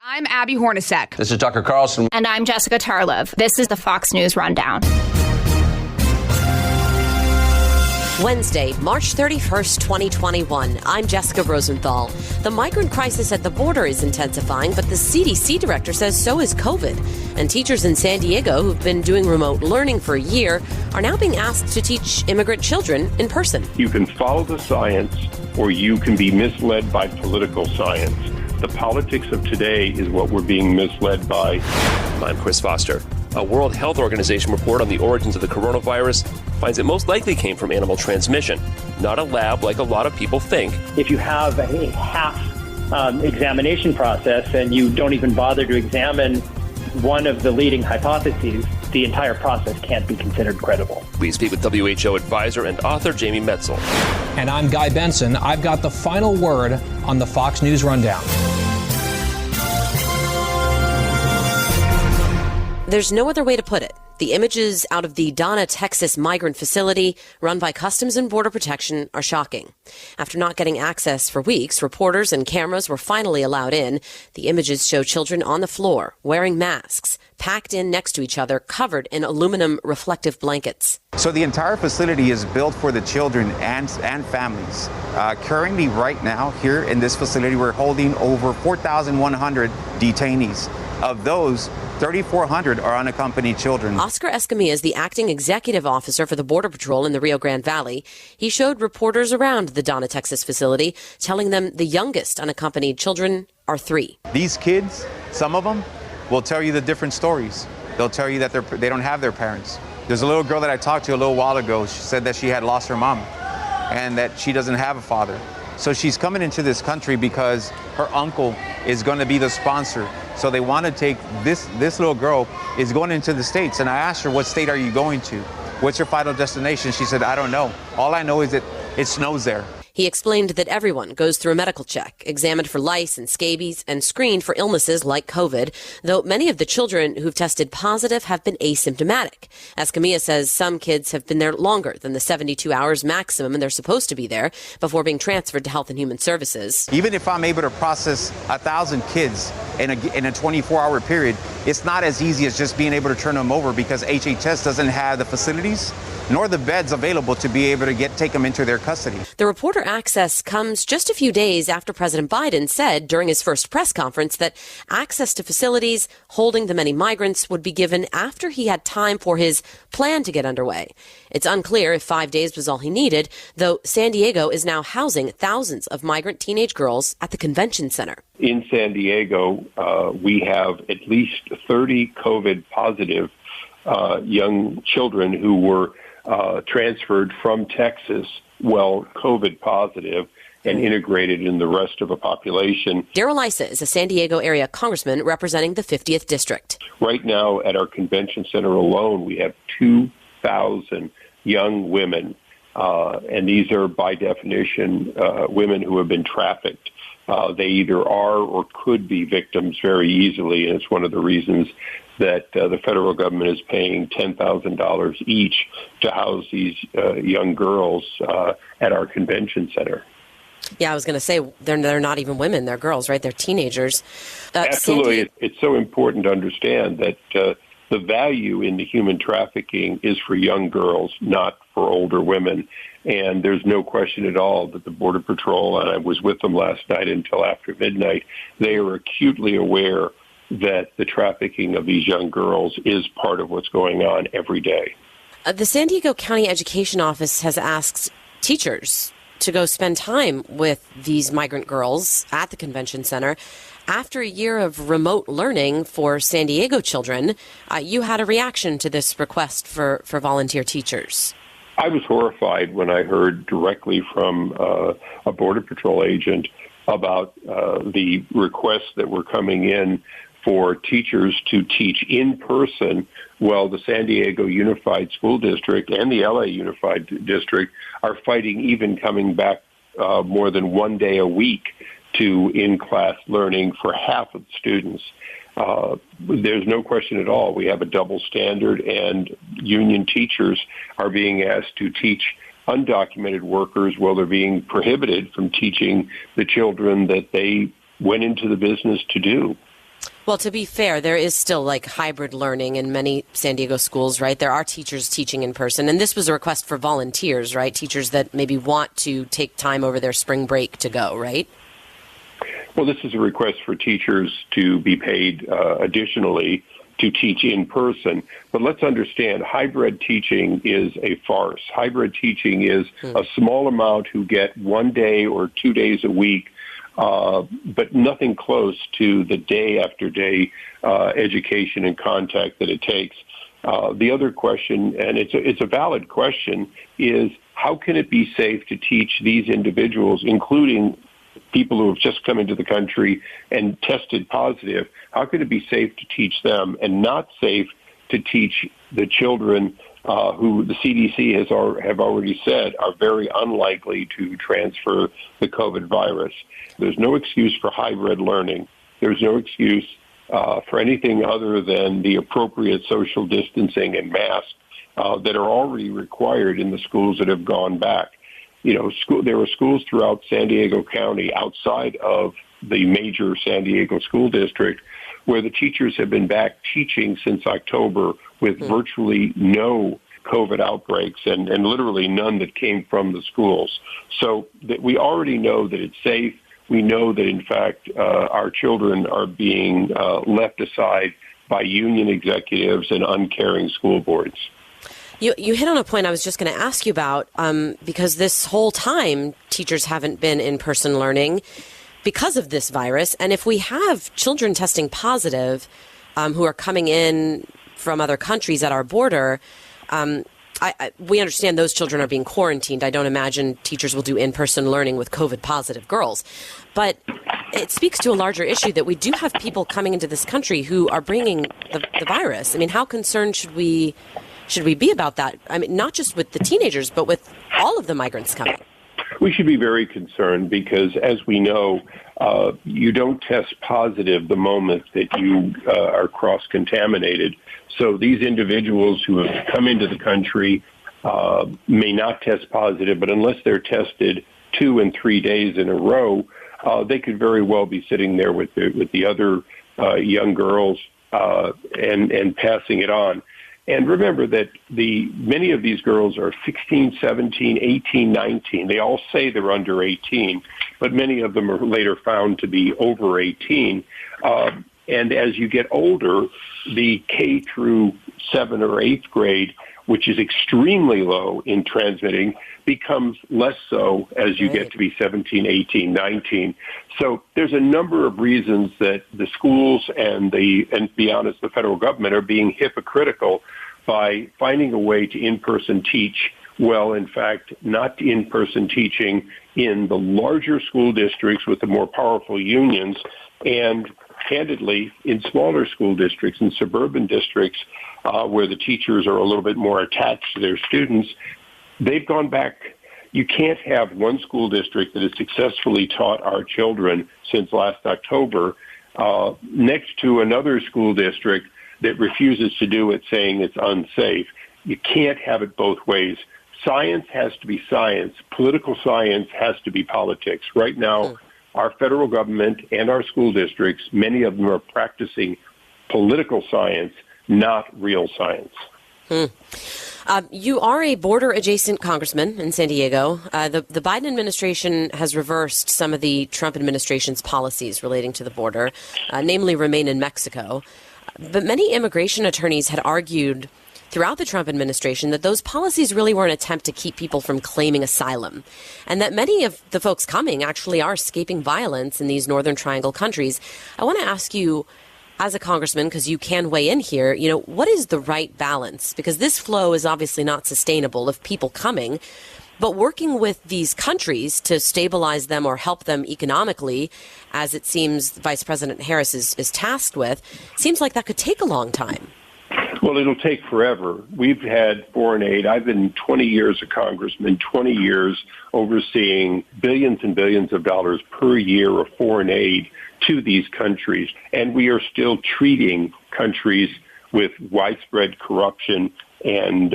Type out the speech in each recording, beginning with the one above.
I'm Abby Hornacek. This is Tucker Carlson. And I'm Jessica Tarlov. This is the Fox News Rundown. Wednesday, March 31st, 2021. I'm Jessica Rosenthal. The migrant crisis at the border is intensifying, but the CDC director says so is COVID. And teachers in San Diego who've been doing remote learning for a year are now being asked to teach immigrant children in person. You can follow the science, or you can be misled by political science. The politics of today is what we're being misled by. I'm Chris Foster. A World Health Organization report on the origins of the coronavirus finds it most likely came from animal transmission, not a lab like a lot of people think. If you have a half examination process and you don't even bother to examine one of the leading hypotheses, the entire process can't be considered credible. We speak with WHO advisor and author Jamie Metzl. And I'm Guy Benson. I've got the final word on the Fox News Rundown. There's no other way to put it. The images out of the Donna, Texas migrant facility run by Customs and Border Protection are shocking. After not getting access for weeks, reporters and cameras were finally allowed in. The images show children on the floor, wearing masks, packed in next to each other, covered in aluminum reflective blankets. So the entire facility is built for the children and families. Currently, right now, here in this facility, we're holding over 4,100 detainees. Of those, 3,400 are unaccompanied children. Oscar Escamilla is the acting executive officer for the Border Patrol in the Rio Grande Valley. He showed reporters around the Donna, Texas facility, telling them the youngest unaccompanied children are 3. These kids, some of them, will tell you the different stories. They'll tell you that they don't have their parents. There's a little girl that I talked to a little while ago. She said that she had lost her mom and that she doesn't have a father. So she's coming into this country because her uncle is going to be the sponsor. So they want to take this little girl is going into the States. And I asked her, what state are you going to? What's your final destination? She said, I don't know. All I know is that it snows there. He explained that everyone goes through a medical check, examined for lice and scabies, and screened for illnesses like COVID, though many of the children who've tested positive have been asymptomatic. Escamilla says some kids have been there longer than the 72 hours maximum and they're supposed to be there before being transferred to Health and Human Services. Even if I'm able to process 1,000 kids in a 24-hour period, it's not as easy as just being able to turn them over because HHS doesn't have the facilities nor the beds available to be able to take them into their custody. The reporter access comes just a few days after President Biden said during his first press conference that access to facilities holding the many migrants would be given after he had time for his plan to get underway. It's unclear if 5 days was all he needed, though San Diego is now housing thousands of migrant teenage girls at the convention center. In San Diego, we have at least 30 COVID positive young children who were transferred from Texas, COVID positive, and integrated in the rest of the population. Darrell Issa is a San Diego area congressman representing the 50th district. Right now at our convention center alone, we have 2,000 young women, and these are by definition women who have been trafficked. They either are or could be victims very easily, and it's one of the reasons that the federal government is paying $10,000 each to house these young girls at our convention center. Yeah, I was going to say, they're not even women, they're girls, right? They're teenagers. Absolutely. It's so important to understand that the value in the human trafficking is for young girls, not for older women. And there's no question at all that the Border Patrol, and I was with them last night until after midnight, they are acutely aware that the trafficking of these young girls is part of what's going on every day. The San Diego County Education Office has asked teachers to go spend time with these migrant girls at the convention center. After a year of remote learning for San Diego children, you had a reaction to this request for volunteer teachers. I was horrified when I heard directly from a Border Patrol agent about the requests that were coming in for teachers to teach in person. Well, the San Diego Unified School District and the LA Unified District are fighting even coming back more than 1 day a week to in-class learning for half of the students. There's no question at all. We have a double standard, and union teachers are being asked to teach undocumented workers while they're being prohibited from teaching the children that they went into the business to do. Well, to be fair, there is still like hybrid learning in many San Diego schools, right? There are teachers teaching in person. And this was a request for volunteers, right? Teachers that maybe want to take time over their spring break to go, right? Well, this is a request for teachers to be paid additionally to teach in person. But let's understand, hybrid teaching is a farce. Hybrid teaching is a small amount who get 1 day or 2 days a week, but nothing close to the day after day education and contact that it takes. The other question, and it's a valid question, is how can it be safe to teach these individuals, including people who have just come into the country and tested positive? How can it be safe to teach them and not safe to teach the children who the CDC have already said are very unlikely to transfer the COVID virus? There's no excuse for hybrid learning. There's no excuse for anything other than the appropriate social distancing and masks that are already required in the schools that have gone back. You know, there are schools throughout San Diego County outside of the major San Diego school district where the teachers have been back teaching since October with virtually no COVID outbreaks and literally none that came from the schools. So that we already know that it's safe. We know that, in fact, our children are being left aside by union executives and uncaring school boards. You hit on a point I was just going to ask you about, because this whole time teachers haven't been in-person learning because of this virus. And if we have children testing positive who are coming in from other countries at our border, we understand those children are being quarantined. I don't imagine teachers will do in-person learning with COVID positive girls. But it speaks to a larger issue that we do have people coming into this country who are bringing the virus. I mean, how concerned should we be about that? I mean, not just with the teenagers, but with all of the migrants coming. We should be very concerned because, as we know, you don't test positive the moment that you are cross-contaminated. So these individuals who have come into the country may not test positive, but unless they're tested 2 and 3 days in a row, they could very well be sitting there with the other young girls and passing it on. And remember that many of these girls are 16, 17, 18, 19. They all say they're under 18, but many of them are later found to be over 18. And as you get older, the K through 7th or 8th grade, which is extremely low in transmitting, becomes less so as you get to be 17, 18, 19. So there's a number of reasons that the schools and to be honest, the federal government are being hypocritical by finding a way to in-person teach, well, in fact, not in-person teaching in the larger school districts with the more powerful unions, and candidly, in smaller school districts, in suburban districts, where the teachers are a little bit more attached to their students, they've gone back. You can't have one school district that has successfully taught our children since last October next to another school district that refuses to do it, saying it's unsafe. You can't have it both ways. Science has to be science. Political science has to be politics. Right now, our federal government and our school districts, many of them are practicing political science, not real science. You are a border-adjacent congressman in San Diego. The Biden administration has reversed some of the Trump administration's policies relating to the border, namely remain in Mexico. But many immigration attorneys had argued throughout the Trump administration that those policies really were an attempt to keep people from claiming asylum, and that many of the folks coming actually are escaping violence in these Northern Triangle countries. I want to ask you, as a congressman, because you can weigh in here, you know, what is the right balance? Because this flow is obviously not sustainable of people coming, but working with these countries to stabilize them or help them economically, as it seems Vice President Harris is tasked with, seems like that could take a long time. Well, it'll take forever. We've had foreign aid. I've been 20 years a congressman, 20 years overseeing billions and billions of dollars per year of foreign aid to these countries. And we are still treating countries with widespread corruption and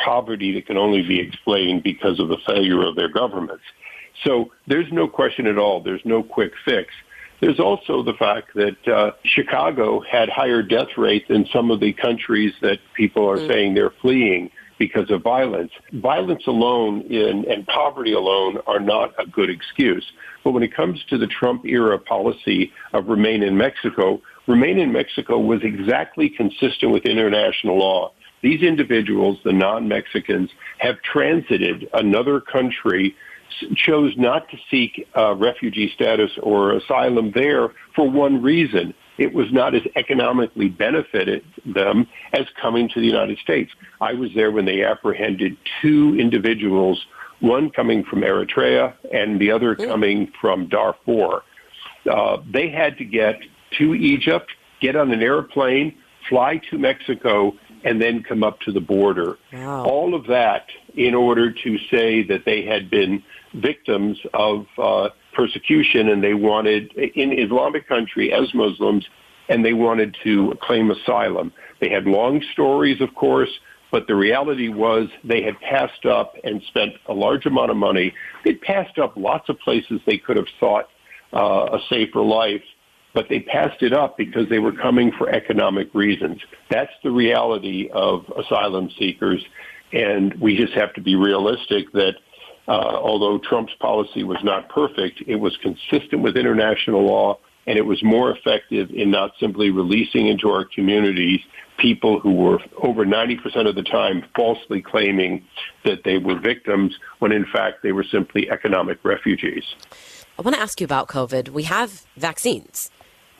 poverty that can only be explained because of the failure of their governments. So there's no question at all. There's no quick fix. There's also the fact that Chicago had higher death rate than some of the countries that people are saying they're fleeing because of violence. Violence alone and poverty alone are not a good excuse. But when it comes to the Trump-era policy of remain in Mexico was exactly consistent with international law. These individuals, the non-Mexicans, have transited another country, chose not to seek refugee status or asylum there for one reason. It was not as economically benefited them as coming to the United States. I was there when they apprehended two individuals, one coming from Eritrea and the other coming from Darfur. They had to get to Egypt, get on an airplane, fly to Mexico, and then come up to the border. Wow. All of that in order to say that they had been victims of persecution, and they wanted, in Islamic country as Muslims, and they wanted to claim asylum. They had long stories, of course, but the reality was they had passed up and spent a large amount of money. They'd passed up lots of places they could have sought a safer life, but they passed it up because they were coming for economic reasons. That's the reality of asylum seekers, and we just have to be realistic that although Trump's policy was not perfect, it was consistent with international law, and it was more effective in not simply releasing into our communities people who were over 90% of the time falsely claiming that they were victims when in fact they were simply economic refugees. I want to ask you about COVID. We have vaccines,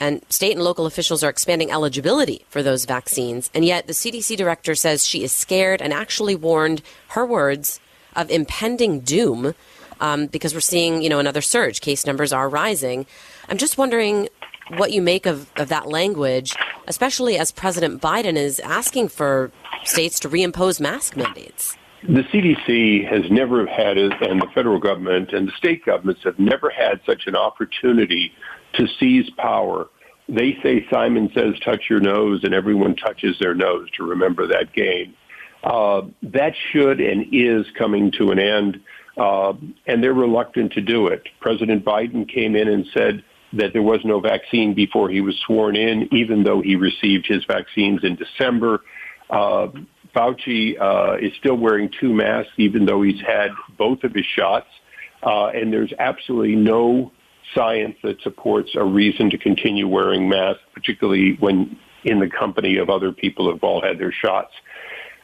and state and local officials are expanding eligibility for those vaccines, and yet the CDC director says she is scared and actually warned, her words, of impending doom because we're seeing, another surge. Case numbers are rising. I'm just wondering what you make of that language, especially as President Biden is asking for states to reimpose mask mandates. The CDC has never had, and the federal government and the state governments have never had such an opportunity to seize power. They say Simon says touch your nose, and everyone touches their nose, to remember that game. That should and is coming to an end, and they're reluctant to do it. President Biden came in and said that there was no vaccine before he was sworn in, even though he received his vaccines in December. Fauci is still wearing 2 masks, even though he's had both of his shots, and there's absolutely no science that supports a reason to continue wearing masks, particularly when in the company of other people who've all had their shots.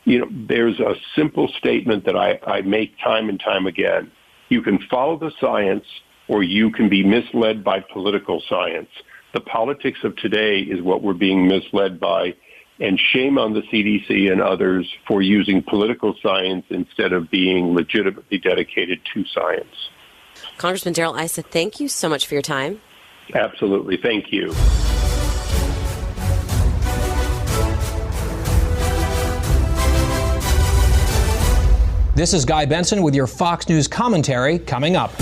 There's a simple statement that I make time and time again. You can follow the science, or you can be misled by political science. The politics of today is what we're being misled by, and shame on the CDC and others for using political science instead of being legitimately dedicated to science. Congressman Darrell Issa, thank you so much for your time. Absolutely. Thank you. This is Guy Benson with your Fox News commentary coming up.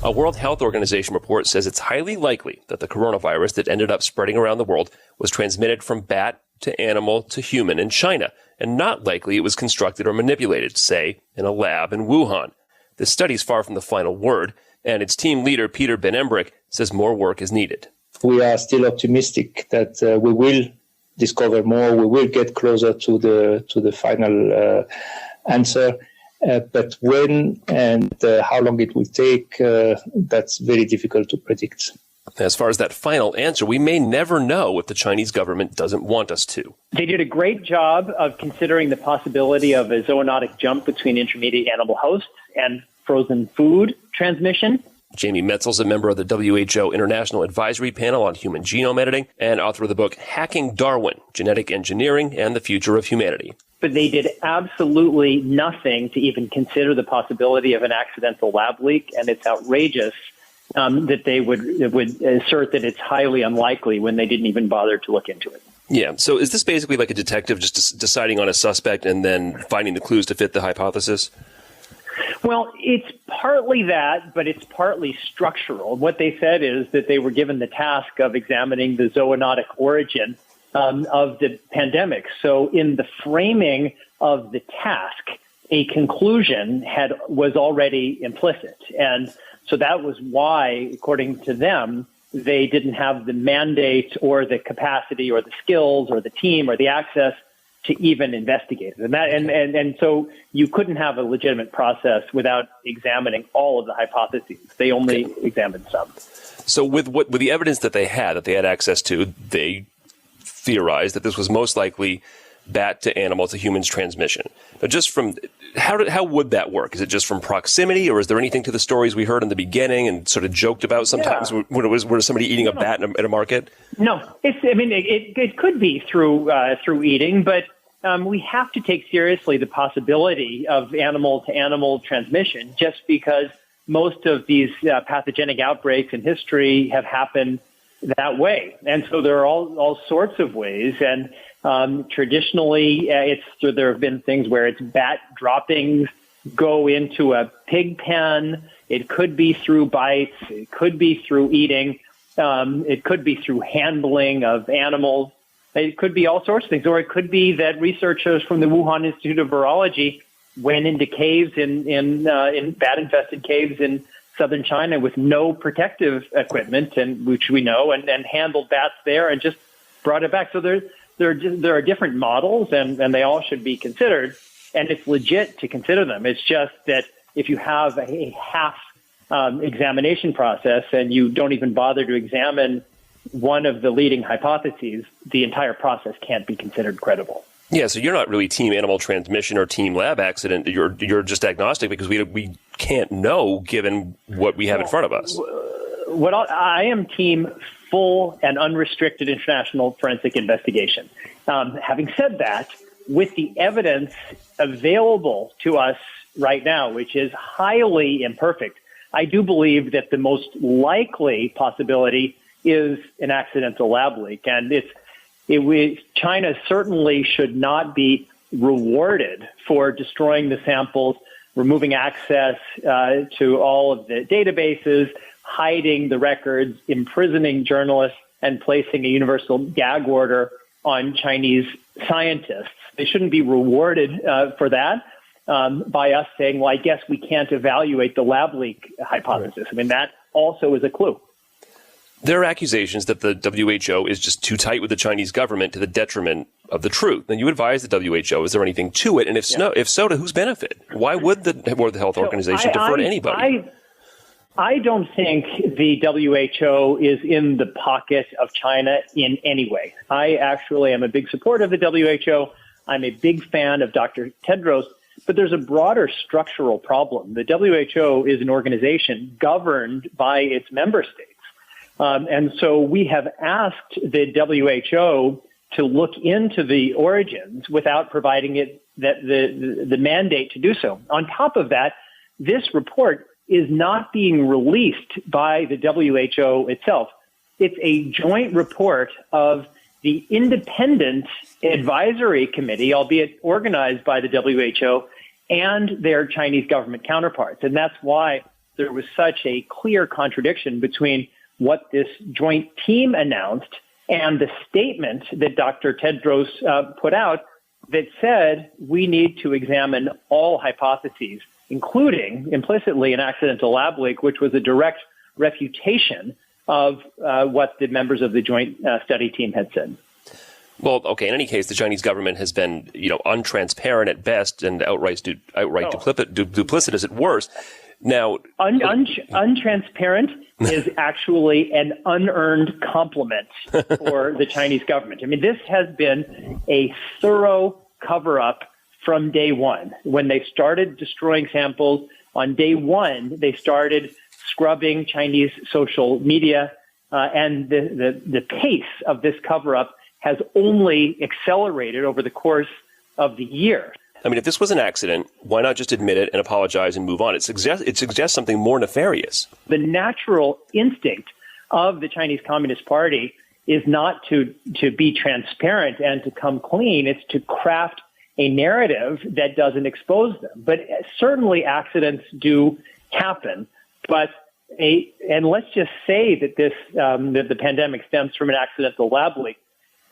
A World Health Organization report says it's highly likely that the coronavirus that ended up spreading around the world was transmitted from bat to animal to human in China, and not likely it was constructed or manipulated, say, in a lab in Wuhan. This study's far from the final word, and its team leader, Perter Ben Embarek, says more work is needed. We are still optimistic that we will discover more, we will get closer to the final answer. But when and how long it will take, that's very difficult to predict. As far as that final answer, we may never know if the Chinese government doesn't want us to. They did a great job of considering the possibility of a zoonotic jump between intermediate animal hosts and frozen food transmission. Jamie Metzl is a member of the WHO International Advisory Panel on Human Genome Editing and author of the book Hacking Darwin, Genetic Engineering and the Future of Humanity. But they did absolutely nothing to even consider the possibility of an accidental lab leak, and it's outrageous that they would assert that it's highly unlikely when they didn't even bother to look into it. Yeah, so is this basically like a detective just deciding on a suspect and then finding the clues to fit the hypothesis? Well, it's partly that, but it's partly structural. What they said is that they were given the task of examining the zoonotic origin of the pandemic. So in the framing of the task, a conclusion was already implicit. And so that was why, according to them, they didn't have the mandate or the capacity or the skills or the team or the access to even investigate it. And so you couldn't have a legitimate process without examining all of the hypotheses. They only examined some. So with the evidence that they had access to, they theorized that this was most likely bat to animal to humans transmission. Now, just from how would that work? Is it just from proximity, or is there anything to the stories we heard in the beginning and sort of joked about sometimes when it was somebody eating a bat in a market? No, it could be through eating, but we have to take seriously the possibility of animal to animal transmission, just because most of these pathogenic outbreaks in history have happened that way. And so there are all sorts of ways. And traditionally, there have been things where it's bat droppings go into a pig pen. It could be through bites. It could be through eating. It could be through handling of animals. It could be all sorts of things. Or it could be that researchers from the Wuhan Institute of Virology went into caves in bat-infested caves in southern China with no protective equipment, and which we know, and handled bats there and just brought it back. So there are different models, and they all should be considered, and it's legit to consider them. It's just that if you have a half examination process and you don't even bother to examine one of the leading hypotheses, the entire process can't be considered credible. Yeah, so you're not really team animal transmission or team lab accident. You're just agnostic because we can't know given what we have in front of us. I am team full and unrestricted international forensic investigation. Having said that, with the evidence available to us right now, which is highly imperfect, I do believe that the most likely possibility is an accidental lab leak, and China certainly should not be rewarded for destroying the samples, removing access to all of the databases, hiding the records, imprisoning journalists, and placing a universal gag order on Chinese scientists. They shouldn't be rewarded for that by us saying, well, I guess we can't evaluate the lab leak hypothesis. I mean, that also is a clue. There are accusations that the WHO is just too tight with the Chinese government to the detriment of the truth. And you advise the WHO, is there anything to it? And if so, to whose benefit? Why would the World Health Organization defer to anybody? I don't think the WHO is in the pocket of China in any way. I actually am a big supporter of the WHO. I'm a big fan of Dr. Tedros, but there's a broader structural problem. The WHO is an organization governed by its member states. And so we have asked the WHO to look into the origins without providing it the mandate to do so. On top of that, this report is not being released by the WHO itself. It's a joint report of the independent advisory committee, albeit organized by the WHO, and their Chinese government counterparts. And that's why there was such a clear contradiction between what this joint team announced and the statement that Dr. Tedros put out that said we need to examine all hypotheses, including implicitly an accidental lab leak, which was a direct refutation of what the members of the joint study team had said. Well, okay. In any case, the Chinese government has been, untransparent at best and outright duplicitous at worst. Now, untransparent is actually an unearned compliment for the Chinese government. I mean, this has been a thorough cover-up from day one. When they started destroying samples, on day one, they started scrubbing Chinese social media, and the pace of this cover-up has only accelerated over the course of the year. I mean, if this was an accident, why not just admit it and apologize and move on? It suggests something more nefarious. The natural instinct of the Chinese Communist Party is not to be transparent and to come clean. It's to craft a narrative that doesn't expose them. But certainly accidents do happen. And let's just say that that the pandemic stems from an accidental lab leak.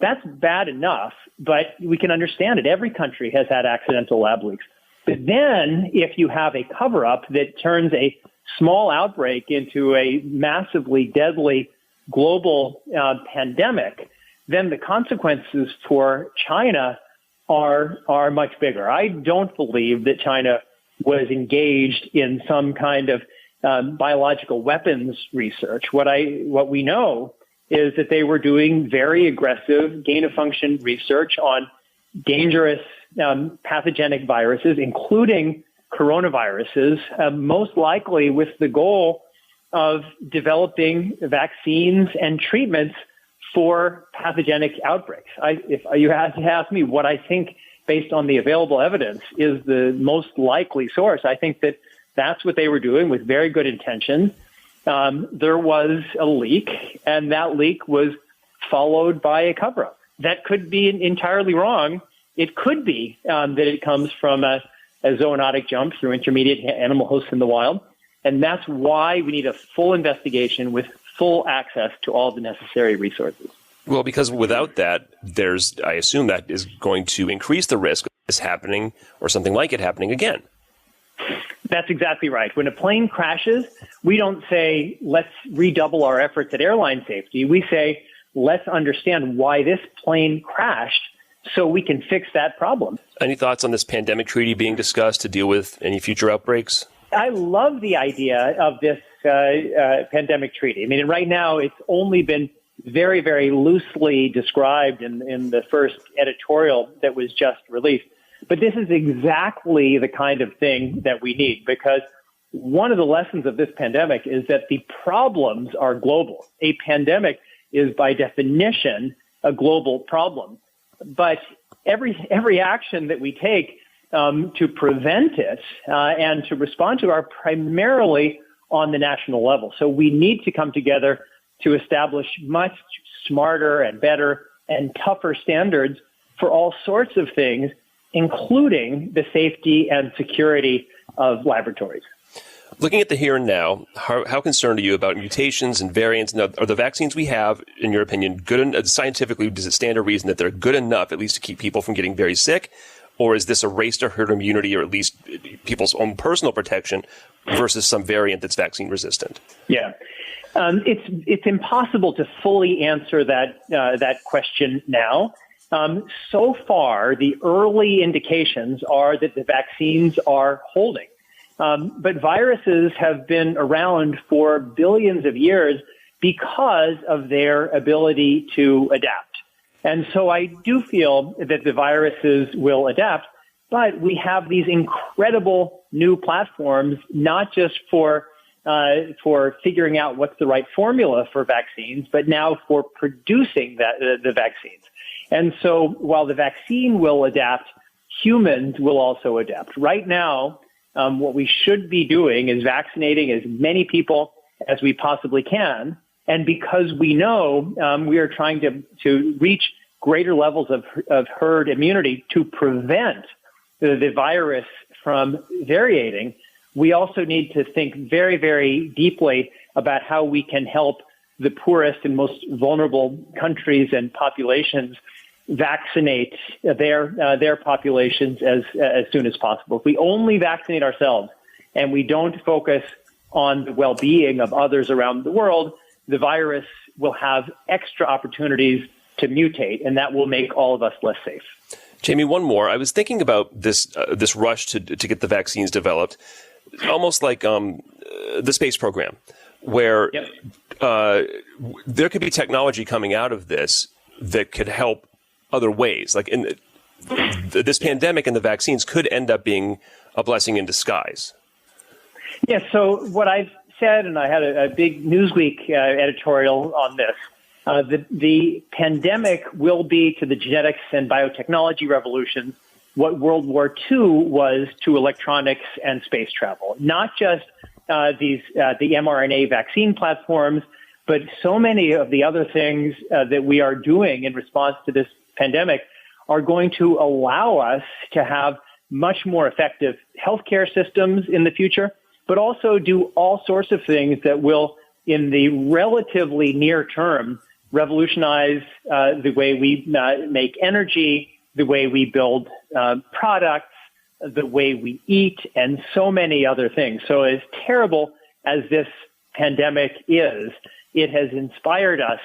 That's bad enough, but we can understand it. Every country has had accidental lab leaks. But then if you have a cover-up that turns a small outbreak into a massively deadly global pandemic, then the consequences for China are much bigger. I don't believe that China was engaged in some kind of biological weapons research. What we know is that they were doing very aggressive gain-of-function research on dangerous pathogenic viruses, including coronaviruses, most likely with the goal of developing vaccines and treatments for pathogenic outbreaks. If you had to ask me what I think, based on the available evidence, is the most likely source, I think that that's what they were doing with very good intention. There was a leak, and that leak was followed by a cover-up. That could be entirely wrong. It could be that it comes from a zoonotic jump through intermediate animal hosts in the wild. And that's why we need a full investigation with full access to all the necessary resources. Well, because without that, I assume that is going to increase the risk of this happening or something like it happening again. That's exactly right. When a plane crashes, we don't say, let's redouble our efforts at airline safety. We say, let's understand why this plane crashed so we can fix that problem. Any thoughts on this pandemic treaty being discussed to deal with any future outbreaks? I love the idea of this pandemic treaty. I mean, right now, it's only been very, very loosely described in the first editorial that was just released. But this is exactly the kind of thing that we need, because one of the lessons of this pandemic is that the problems are global. A pandemic is, by definition, a global problem. But every action that we take to prevent it and to respond to are primarily on the national level. So we need to come together to establish much smarter and better and tougher standards for all sorts of things, including the safety and security of laboratories. Looking at the here and now, how concerned are you about mutations and variants? Now, are the vaccines we have, in your opinion, good? Scientifically, does it stand to reason that they're good enough, at least to keep people from getting very sick? Or is this a race to herd immunity, or at least people's own personal protection, versus some variant that's vaccine resistant? Yeah. It's impossible to fully answer that question now. So far, the early indications are that the vaccines are holding. But viruses have been around for billions of years because of their ability to adapt. And so I do feel that the viruses will adapt, but we have these incredible new platforms, not just for figuring out what's the right formula for vaccines, but now for producing the vaccines. And so while the vaccine will adapt, humans will also adapt. Right now, what we should be doing is vaccinating as many people as we possibly can. And because we know we are trying to reach greater levels of herd immunity to prevent the virus from variating, we also need to think very, very deeply about how we can help the poorest and most vulnerable countries and populations vaccinate their populations as soon as possible. If we only vaccinate ourselves and we don't focus on the well-being of others around the world, the virus will have extra opportunities to mutate, and that will make all of us less safe. Jamie, one more. I was thinking about this rush to get the vaccines developed, almost like the space program, where there could be technology coming out of this that could help other ways. Like this pandemic and the vaccines could end up being a blessing in disguise. Yes. So what I've said, and I had a big Newsweek editorial on this, the pandemic will be to the genetics and biotechnology revolutions what World War II was to electronics and space travel. Not just the mRNA vaccine platforms, but so many of the other things that we are doing in response to this pandemic are going to allow us to have much more effective healthcare systems in the future, but also do all sorts of things that will, in the relatively near term, revolutionize the way we make energy, the way we build products, the way we eat, and so many other things. So as terrible as this pandemic is, it has inspired us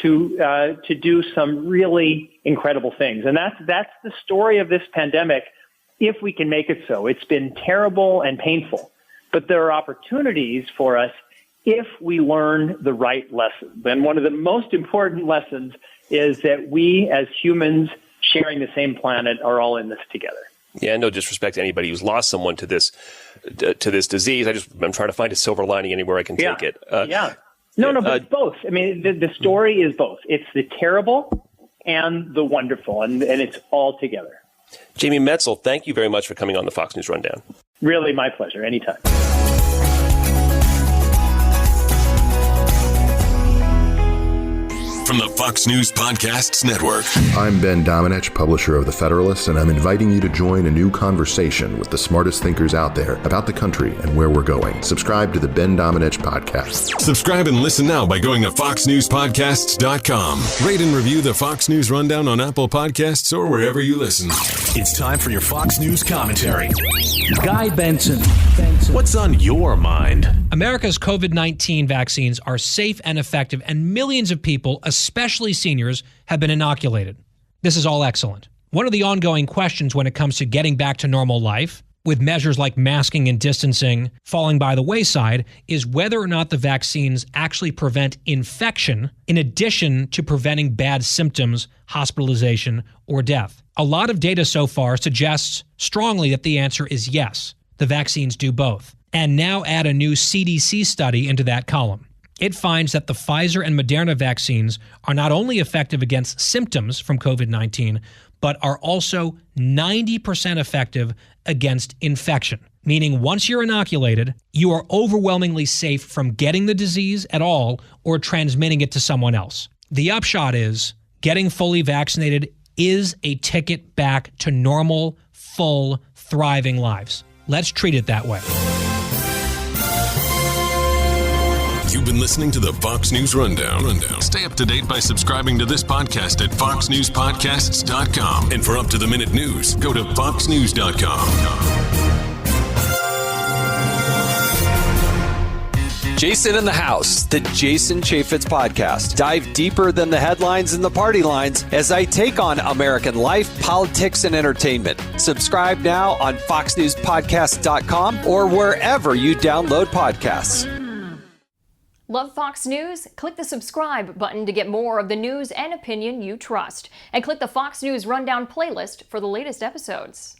to do some really incredible things. And that's the story of this pandemic, if we can make it so. It's been terrible and painful, but there are opportunities for us if we learn the right lessons. And one of the most important lessons is that we as humans sharing the same planet are all in this together. Yeah, no disrespect to anybody who's lost someone to this disease. I'm trying to find a silver lining anywhere I can take it. No, but it's both. I mean, the story is both. It's the terrible and the wonderful, and it's all together. Jamie Metzl, thank you very much for coming on the Fox News Rundown. Really, my pleasure. Anytime. From the Fox News Podcasts Network. I'm Ben Domenech, publisher of The Federalist, and I'm inviting you to join a new conversation with the smartest thinkers out there about the country and where we're going. Subscribe to the Ben Domenech Podcast. Subscribe and listen now by going to foxnewspodcasts.com. Rate and review the Fox News Rundown on Apple Podcasts or wherever you listen. It's time for your Fox News commentary. Guy Benson. What's on your mind? America's COVID-19 vaccines are safe and effective, and millions of people, especially seniors, have been inoculated. This is all excellent. One of the ongoing questions when it comes to getting back to normal life, with measures like masking and distancing falling by the wayside, is whether or not the vaccines actually prevent infection in addition to preventing bad symptoms, hospitalization, or death. A lot of data so far suggests strongly that the answer is yes. The vaccines do both. And now add a new CDC study into that column. It finds that the Pfizer and Moderna vaccines are not only effective against symptoms from COVID-19, but are also 90% effective against infection. Meaning once you're inoculated, you are overwhelmingly safe from getting the disease at all or transmitting it to someone else. The upshot is getting fully vaccinated is a ticket back to normal, full, thriving lives. Let's treat it that way. You've been listening to the Fox News Rundown. Stay up to date by subscribing to this podcast at foxnewspodcasts.com. And for up-to-the-minute news, go to foxnews.com. Jason in the House, the Jason Chaffetz Podcast. Dive deeper than the headlines and the party lines as I take on American life, politics, and entertainment. Subscribe now on foxnewspodcast.com or wherever you download podcasts. Love Fox News? Click the subscribe button to get more of the news and opinion you trust. And click the Fox News Rundown playlist for the latest episodes.